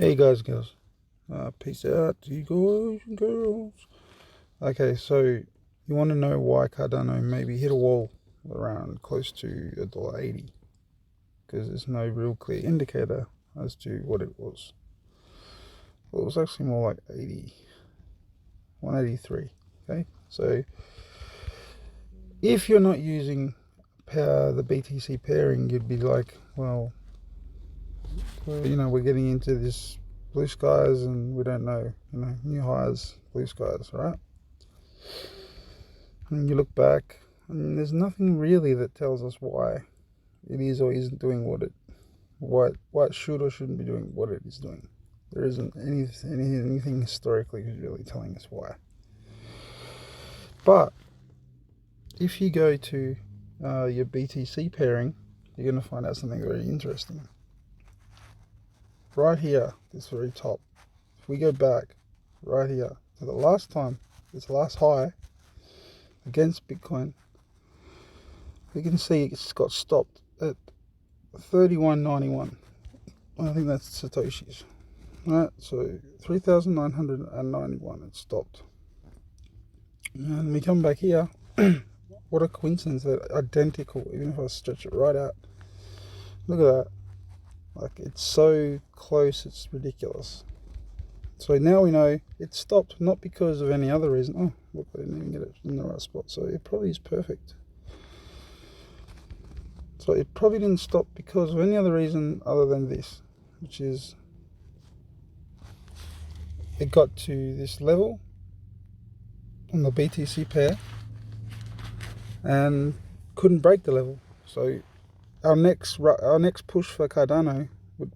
Hey guys and girls, peace out to you guys and girls. Okay, so you want to know why Cardano maybe hit a wall around close to $1.80, because there's no real clear indicator as to what it was. Well, it was actually more like 183. Okay, so if you're not using the BTC pairing, you'd be like, well, we're getting into this blue skies and we don't know, new highs, blue skies, right? And you look back, and there's nothing really that tells us why it is or isn't doing what it should or shouldn't be doing what it is doing. There isn't anything historically really telling us why. But if you go to your BTC pairing, you're going to find out something very interesting. Right here, this very top, if we go back right here to the last time, this last high against Bitcoin, we can see it's got stopped at 31.91. I think that's Satoshi's. Right, so 3,991 it stopped. And we come back here. What a coincidence, that identical, even if I stretch it right out. Look at that. Like, it's so close, it's ridiculous. So now we know it stopped, not because of any other reason. Oh, look, I didn't even get it in the right spot. So it probably is perfect. So it probably didn't stop because of any other reason other than this, which is it got to this level on the BTC pair and couldn't break the level. So our next push for Cardano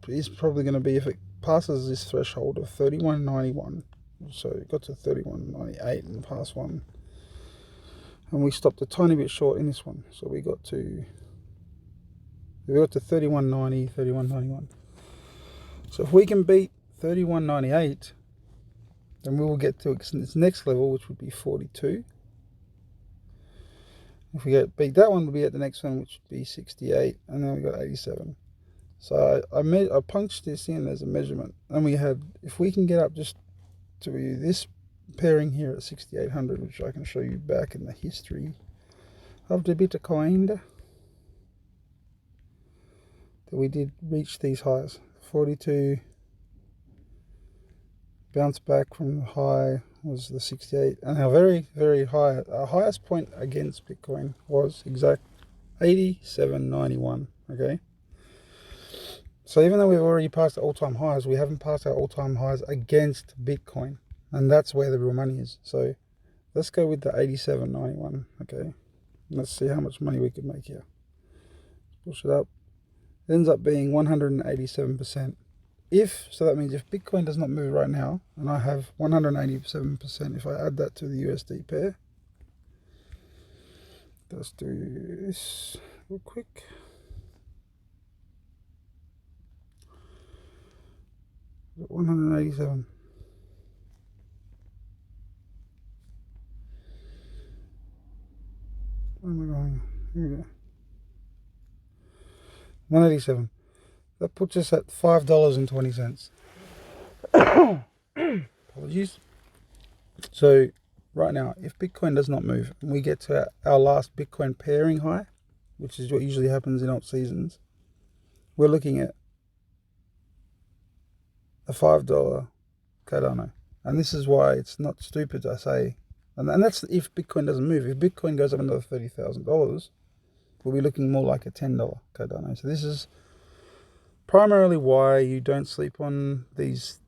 is probably going to be if it passes this threshold of 31.91. So it got to 31.98 in the past one, and we stopped a tiny bit short in this one. So we got to 31.90, 31.91. So if we can beat 31.98, then we will get to its next level, which would be 42. If we beat that one, we'll be at the next one, which would be 68, and then we got 87. So I punched this in as a measurement, and we had, if we can get up just to this pairing here at 6,800, which I can show you back in the history of the Bitcoin, that we did reach these highs. 42, bounce back from the high was the 68, and our very, very high, our highest point against Bitcoin was exact 87.91. Okay, so even though we've already passed the all-time highs, we haven't passed our all-time highs against Bitcoin, and that's where the real money is. So let's go with the 87.91. Okay, let's see how much money we could make here. Push it up. It ends up being 187%. So that means if Bitcoin does not move right now, and I have 187%, if I add that to the USD pair, let's do this real quick. Got 187. Where am I going? Here we go. 187. That puts us at $5.20. Apologies. So right now, if Bitcoin does not move and we get to our last Bitcoin pairing high, which is what usually happens in alt seasons, we're looking at a $5 Cardano. And this is why it's not stupid to say, and that's if Bitcoin doesn't move. If Bitcoin goes up another $30,000, we'll be looking more like a $10 Cardano. So this is primarily why you don't sleep on these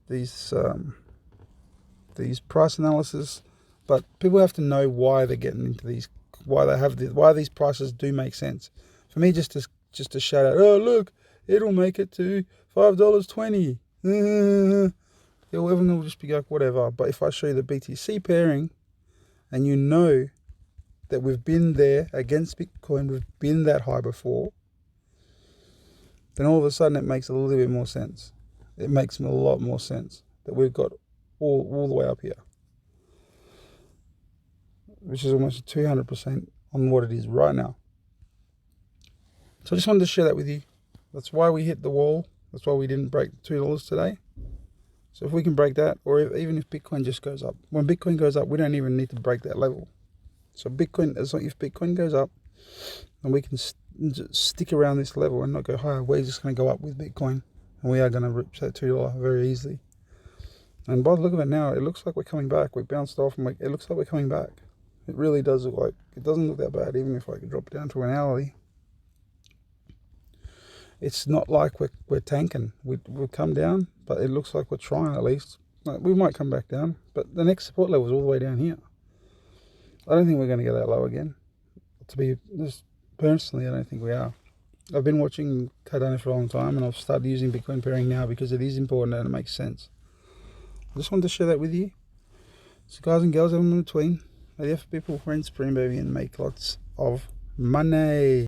price analysis, but people have to know why they're getting into these, why these prices do make sense. For me, just to shout out, oh look, it'll make it to $5.20. Everyone will just be like, whatever. But if I show you the BTC pairing, and you know that we've been there against Bitcoin, we've been that high before, then all of a sudden it makes a little bit more sense. It makes a lot more sense that we've got all the way up here, which is almost 200% on what it is right now. So I just wanted to share that with you. That's why we hit the wall. That's why we didn't break $2 today. So if we can break that, or even if Bitcoin just goes up, when Bitcoin goes up, we don't even need to break that level. So Bitcoin, as long if Bitcoin goes up, and we can stick around this level and not go higher, we're just going to go up with Bitcoin, and we are going to reach that $2 very easily. And by the look of it now, it looks like we're coming back. We bounced off, and it looks like we're coming back. It really does look like, it doesn't look that bad, even if I could drop down to an hourly. It's not like we're tanking. We've come down, but it looks like we're trying at least. We might come back down, but the next support level is all the way down here. I don't think we're going to get that low again. Personally, I don't think we are. I've been watching Cardano for a long time, and I've started using Bitcoin pairing now because it is important and it makes sense. I just wanted to share that with you. So guys and girls, everyone in between, may the people, friends, dream baby, and make lots of money.